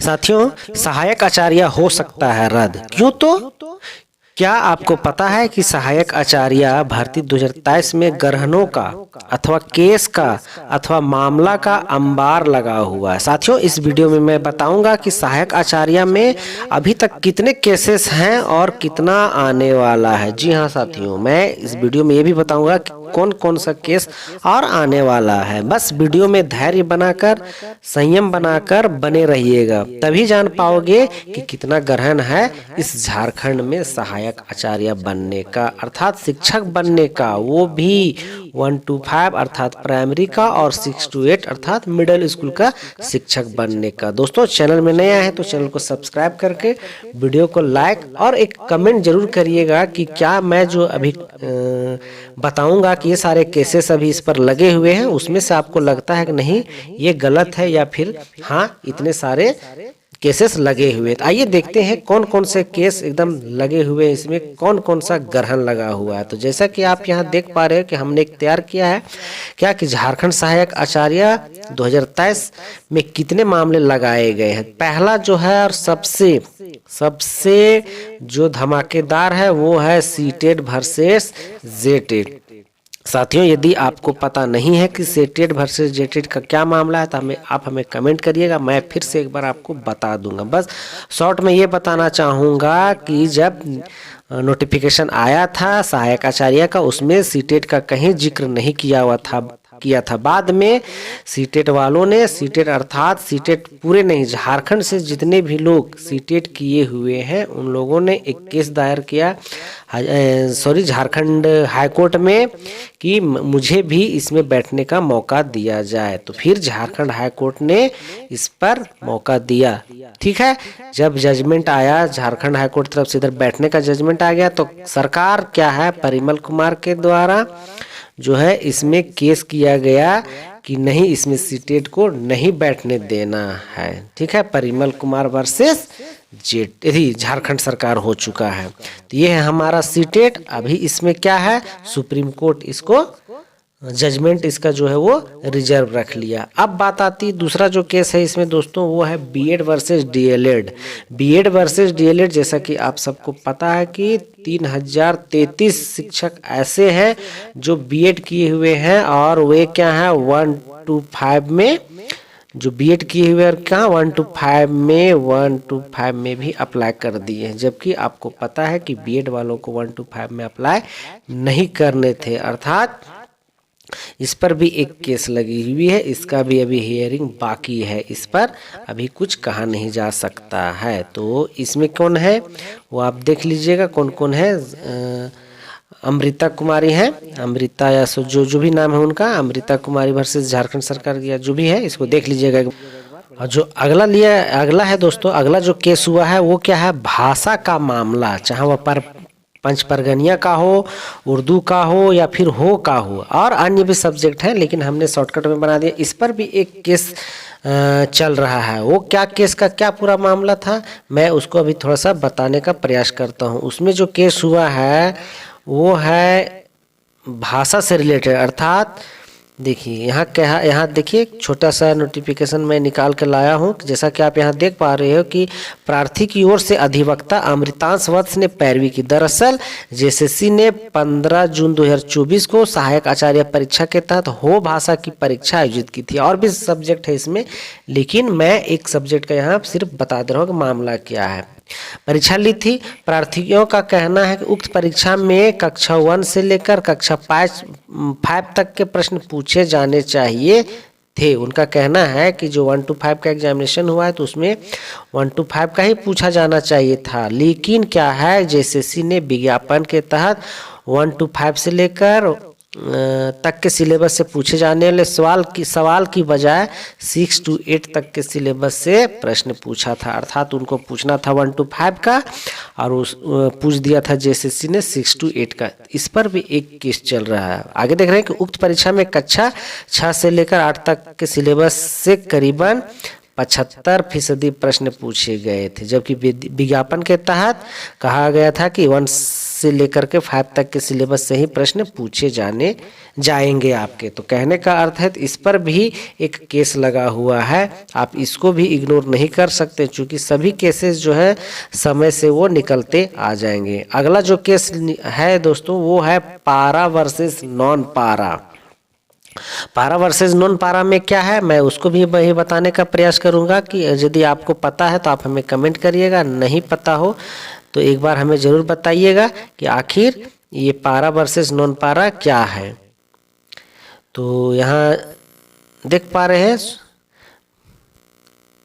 साथियों, सहायक आचार्य हो सकता है रद्द। क्यों? तो क्या आपको पता है कि सहायक आचार्य भर्ती 2023 में ग्रहणों का अथवा केस का अथवा मामला का अंबार लगा हुआ है। साथियों, इस वीडियो में मैं बताऊंगा कि सहायक आचार्य में अभी तक कितने केसेस हैं और कितना आने वाला है। जी हाँ साथियों, मैं इस वीडियो में ये भी बताऊंगा कि कौन कौन सा केस और आने वाला है। बस वीडियो में धैर्य बनाकर, संयम बनाकर बने रहिएगा, तभी जान पाओगे कि कितना ग्रहण है इस झारखंड में सहायक आचार्य बनने का, अर्थात शिक्षक बनने का, वो भी 1 to 5 अर्थात प्राइमरी का और 6 to 8 अर्थात मिडिल स्कूल का शिक्षक बनने का। दोस्तों, चैनल में नया है तो चैनल को सब्सक्राइब करके वीडियो को लाइक और एक कमेंट जरूर करिएगा कि क्या मैं जो अभी बताऊंगा कि ये सारे केसेस अभी इस पर लगे हुए हैं, उसमें से आपको लगता है कि नहीं ये गलत है, या फिर हाँ इतने सारे केसेस लगे हुए। तो आइए देखते हैं कौन कौन से केस एकदम लगे हुए हैं, इसमें कौन कौन सा ग्रहण लगा हुआ है। तो जैसा कि आप यहाँ देख पा रहे हो कि हमने एक तैयार किया है क्या कि झारखंड सहायक आचार्य 2023 में कितने मामले लगाए गए हैं। पहला जो है और सबसे जो धमाकेदार है वो है सीटेट वर्सेस जेटेट। साथियों, यदि आपको पता नहीं है कि सेटेट वर्सेस जेटेट का क्या मामला है तो आप हमें कमेंट करिएगा, मैं फिर से एक बार आपको बता दूंगा। बस शॉर्ट में ये बताना चाहूँगा कि जब नोटिफिकेशन आया था सहायक आचार्य का, उसमें सीटेट का कहीं जिक्र नहीं किया था। बाद में सीटेट वालों ने सीटेट अर्थात सीटेट पूरे नहीं, झारखंड से जितने भी लोग सीटेट किए हुए हैं उन लोगों ने एक केस दायर किया झारखंड हाईकोर्ट में कि मुझे भी इसमें बैठने का मौका दिया जाए। तो फिर झारखंड हाईकोर्ट ने इस पर मौका दिया। ठीक है, जब जजमेंट आया झारखंड हाईकोर्ट तरफ से, इधर बैठने का जजमेंट आ गया, तो सरकार क्या है परिमल कुमार के द्वारा जो है इसमें केस किया गया कि नहीं, इसमें सीटेट को नहीं बैठने देना है। ठीक है, परिमल कुमार वर्सेस जेट झारखंड सरकार हो चुका है। तो ये है हमारा सीटेट। अभी इसमें क्या है, सुप्रीम कोर्ट इसको जजमेंट इसका जो है वो रिजर्व रख लिया। अब बात आती दूसरा जो केस है इसमें दोस्तों, वो है BEd versus DElEd. BEd versus DElEd, जैसा कि आप सबको पता है कि 3033 शिक्षक ऐसे हैं जो बीएड किए हुए हैं और वे क्या है 1 to 5 में जो बीएड किए हुए और कहाँ 1 to 5 में भी अप्लाई कर दिए हैं। जबकि आपको पता है कि बीएड वालों को 1 to 5 में अप्लाई नहीं करने थे, अर्थात इस पर भी एक केस लगी हुई है। इसका भी अभी हियरिंग बाकी है, इस पर अभी कुछ कहा नहीं जा सकता है। तो इसमें कौन है वो आप देख लीजिएगा कौन कौन है। अमृता कुमारी है, अमृता या जो भी नाम है उनका, अमृता कुमारी वर्सेस झारखंड सरकार या जो भी है, इसको देख लीजिएगा। और जो अगला है दोस्तों, अगला जो केस हुआ है वो क्या है, भाषा का मामला, चाहे वह पर पंच परगनिया का हो, उर्दू का हो या फिर हो का हो, और अन्य भी सब्जेक्ट हैं, लेकिन हमने शॉर्टकट में बना दिया। इस पर भी एक केस चल रहा है। वो क्या केस का क्या पूरा मामला था, मैं उसको अभी थोड़ा सा बताने का प्रयास करता हूँ। उसमें जो केस हुआ है वो है भाषा से रिलेटेड, अर्थात देखिए यहाँ देखिए एक छोटा सा नोटिफिकेशन मैं निकाल कर लाया हूँ। जैसा कि आप यहाँ देख पा रहे हो कि प्रार्थी की ओर से अधिवक्ता अमृतांश वत्स ने पैरवी की। दरअसल जेएसएससी ने 15 जून 2024 को सहायक आचार्य परीक्षा के तहत हो भाषा की परीक्षा आयोजित की थी। और भी सब्जेक्ट है इसमें, लेकिन मैं एक सब्जेक्ट का यहाँ सिर्फ बता दे रहा हूँ कि मामला क्या है। परीक्षा ली थी। प्रार्थियों का कहना है कि उक्त परीक्षा में कक्षा 1 से लेकर कक्षा 5 तक के प्रश्न पूछे जाने चाहिए थे। उनका कहना है कि जो 1 to 5 का एग्जामिनेशन हुआ है तो उसमें 1 to 5 का ही पूछा जाना चाहिए था। लेकिन क्या है, जेएसएससी ने विज्ञापन के तहत 1 to 5 से लेकर तक के सिलेबस से पूछे जाने वाले सवाल की बजाय 6 to 8 तक के सिलेबस से प्रश्न पूछा था। अर्थात उनको पूछना था 1 to 5 का और पूछ दिया था जेएसएससी ने 6 to 8 का। इस पर भी एक केस चल रहा है। आगे देख रहे हैं कि उक्त परीक्षा में कक्षा 6 से लेकर 8 तक के सिलेबस से करीबन 75% प्रश्न पूछे गए थे, जबकि विज्ञापन के तहत कहा गया था कि 1 से लेकर के 5 तक के सिलेबस से ही प्रश्न पूछे जाएंगे आपके। तो कहने का अर्थ है इस पर भी एक केस लगा हुआ है, आप इसको भी इग्नोर नहीं कर सकते, क्योंकि सभी केसेस जो है समय से वो निकलते आ जाएंगे। अगला जो केस है दोस्तों वो है पारा वर्सेस नॉन पारा। पारा वर्सेस नॉन पारा में क्या है, मैं उसको भी वही बताने का प्रयास करूंगा कि यदि आपको पता है तो आप हमें कमेंट करिएगा, नहीं पता हो तो एक बार हमें ज़रूर बताइएगा कि आखिर ये पारा वर्सेस नॉन पारा क्या है। तो यहाँ देख पा रहे हैं,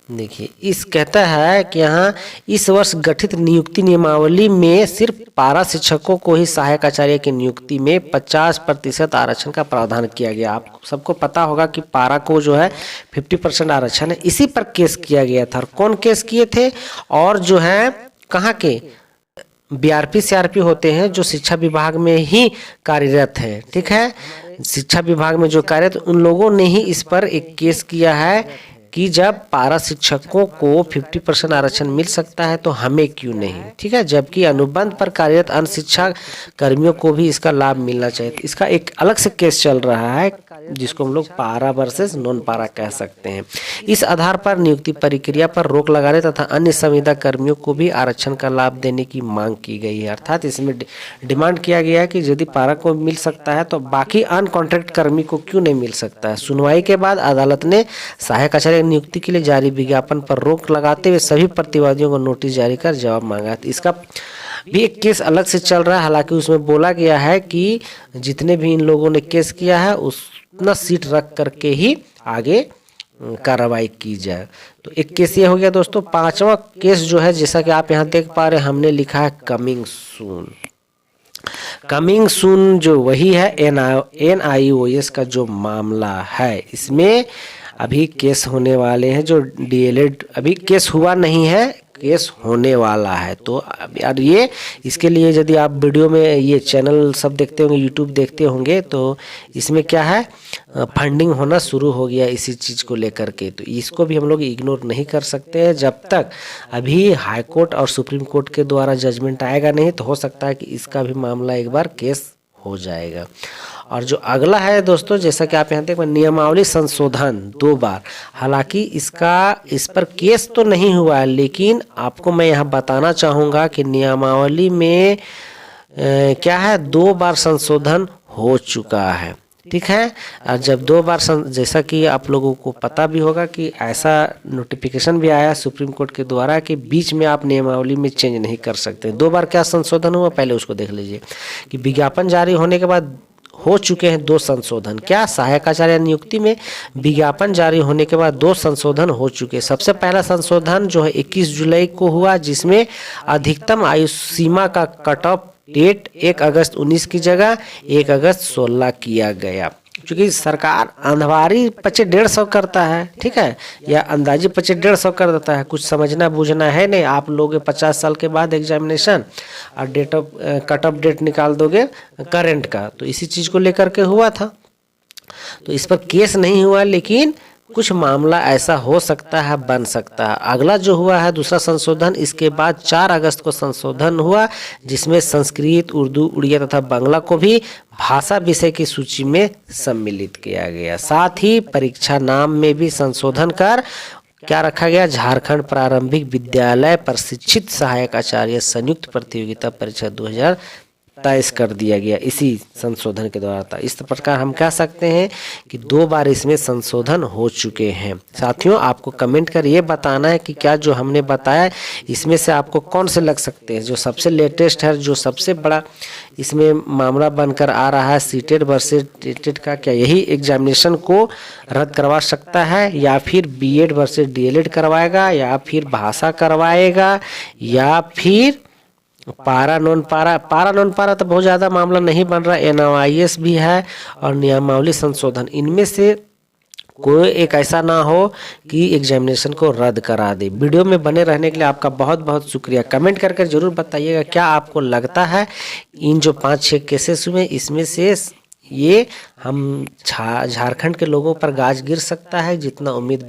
देखिए इस कहता है कि यहाँ इस वर्ष गठित नियुक्ति नियमावली में सिर्फ पारा शिक्षकों को ही सहायक आचार्य की नियुक्ति में 50% आरक्षण का प्रावधान किया गया। आप सबको पता होगा कि पारा को जो है 50% आरक्षण है, इसी पर केस किया गया था। और कौन केस किए थे, और जो है कहाँ के बीआरपी सीआरपी होते हैं जो शिक्षा विभाग में ही कार्यरत है, ठीक है, शिक्षा विभाग में जो कार्यरत उन लोगों ने ही इस पर एक केस किया है कि जब पारा शिक्षकों को 50% आरक्षण मिल सकता है तो हमें क्यों नहीं, ठीक है, जबकि अनुबंध पर कार्यरत अन्य शिक्षा कर्मियों को भी इसका लाभ मिलना चाहिए। तो इसका एक अलग से केस चल रहा है जिसको हम लोग पारा वर्सेस नॉन पारा कह सकते हैं। इस आधार पर नियुक्ति प्रक्रिया पर रोक लगाने तथा अन्य संविदा कर्मियों को भी आरक्षण का लाभ देने की मांग की गई है। अर्थात इसमें डिमांड किया गया है कि यदि पारा को मिल सकता है तो बाकी अन्य कॉन्ट्रैक्ट कर्मी को क्यों नहीं मिल सकता है। सुनवाई के बाद अदालत ने सहायक आचार्य नियुक्ति के लिए जारी विज्ञापन पर रोक लगाते हुए सभी प्रतिवादियों को नोटिस जारी कर जवाब मांगा। इसका भी एक केस अलग से चल रहा है, हालांकि उसमें बोला गया है कि जितने भी इन लोगों ने केस किया है उतना सीट रख करके ही आगे कार्रवाई की जाए। तो एक केस ये हो गया दोस्तों। पांचवा केस जो है, जैसा कि आप यहाँ देख पा रहे हैं, हमने लिखा है कमिंग सून। कमिंग सून जो वही है NIOS का जो मामला है, इसमें अभी केस होने वाले हैं। जो DLED अभी केस हुआ नहीं है, केस होने वाला है। तो यार ये इसके लिए यदि आप वीडियो में ये चैनल सब देखते होंगे, यूट्यूब देखते होंगे, तो इसमें क्या है फंडिंग होना शुरू हो गया इसी चीज़ को लेकर के। तो इसको भी हम लोग इग्नोर नहीं कर सकते हैं जब तक अभी हाई कोर्ट और सुप्रीम कोर्ट के द्वारा जजमेंट आएगा नहीं, तो हो सकता है कि इसका भी मामला एक बार केस हो जाएगा। और जो अगला है दोस्तों, जैसा कि आप यहाँ देख नियमावली संशोधन 2 बार, हालांकि इस पर केस तो नहीं हुआ है, लेकिन आपको मैं यहाँ बताना चाहूँगा कि नियमावली में क्या है 2 बार संशोधन हो चुका है, ठीक है। और जब 2 बार जैसा कि आप लोगों को पता भी होगा कि ऐसा नोटिफिकेशन भी आया सुप्रीम कोर्ट के द्वारा कि बीच में आप नियमावली में चेंज नहीं कर सकते। 2 बार क्या संशोधन हुआ, पहले उसको देख लीजिए कि विज्ञापन जारी होने के बाद हो चुके हैं 2 संशोधन। क्या सहायक आचार्य नियुक्ति में विज्ञापन जारी होने के बाद 2 संशोधन हो चुके हैं। सबसे पहला संशोधन जो है 21 जुलाई को हुआ, जिसमें अधिकतम आयु सीमा का कट ऑफ डेट 1 अगस्त 19 की जगह 1 अगस्त 16 किया गया। क्योंकि सरकार अंधवारी 25-150 करता है, ठीक है, या अंदाजी 25-150 कर देता है, कुछ समझना बूझना है नहीं। आप लोगे 50 साल के बाद एग्जामिनेशन और कट ऑफ डेट निकाल दोगे करंट का, तो इसी चीज़ को लेकर के हुआ था। तो इस पर केस नहीं हुआ, लेकिन कुछ मामला ऐसा हो सकता है, बन सकता है। अगला जो हुआ है दूसरा संशोधन, इसके बाद 4 अगस्त को संशोधन हुआ, जिसमें संस्कृत, उर्दू, उड़िया तथा बांग्ला को भी भाषा विषय की सूची में सम्मिलित किया गया। साथ ही परीक्षा नाम में भी संशोधन कर क्या रखा गया, झारखंड प्रारंभिक विद्यालय प्रशिक्षित सहायक आचार्य संयुक्त प्रतियोगिता परीक्षा 2023 कर दिया गया, इसी संशोधन के द्वारा था। इस प्रकार हम कह सकते हैं कि 2 बार इसमें संशोधन हो चुके हैं। साथियों, आपको कमेंट कर ये बताना है कि क्या जो हमने बताया इसमें से आपको कौन से लग सकते हैं। जो सबसे लेटेस्ट है, जो सबसे बड़ा इसमें मामला बनकर आ रहा है सीटेड वर्सेस टेटेड का, क्या यही एग्जामिनेशन को रद्द करवा सकता है, या फिर BEd वर्सेस DLED करवाएगा, या फिर भाषा करवाएगा, या फिर पारा नॉन पारा तो बहुत ज़्यादा मामला नहीं बन रहा। NIOS भी है और नियमावली संशोधन, इनमें से कोई एक ऐसा ना हो कि एग्जामिनेशन को रद्द करा दे। वीडियो में बने रहने के लिए आपका बहुत बहुत शुक्रिया। कमेंट करके जरूर बताइएगा क्या आपको लगता है इन जो 5-6 केसेस हुए इसमें से ये हम झारखंड के लोगों पर गाज गिर सकता है। जितना उम्मीद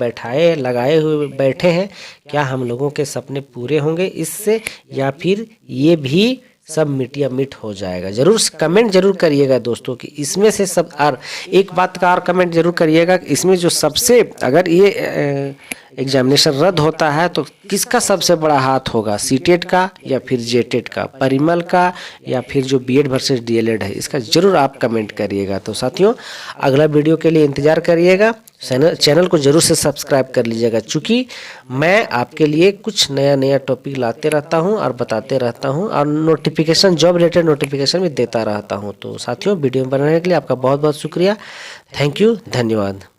लगाए हुए बैठे हैं, क्या हम लोगों के सपने पूरे होंगे इससे, या फिर ये भी सब मिटिया मिट हो जाएगा। जरूर कमेंट जरूर करिएगा दोस्तों कि इसमें से सब, और एक बात का और कमेंट जरूर करिएगा कि इसमें जो सबसे, अगर ये एग्जामिनेशन रद्द होता है तो किसका सबसे बड़ा हाथ होगा, सीटेट का या फिर जेटेट का, परिमल का या फिर जो बीएड वर्सेस डीएलएड है, इसका जरूर आप कमेंट करिएगा। तो साथियों, अगला वीडियो के लिए इंतजार करिएगा। चैनल को जरूर से सब्सक्राइब कर लीजिएगा, चूँकि मैं आपके लिए कुछ नया टॉपिक लाते रहता हूं और बताते रहता हूं, और नोटिफिकेशन, जॉब रिलेटेड नोटिफिकेशन भी देता रहता हूं। तो साथियों, वीडियो बनाने के लिए आपका बहुत बहुत शुक्रिया। थैंक यू, धन्यवाद।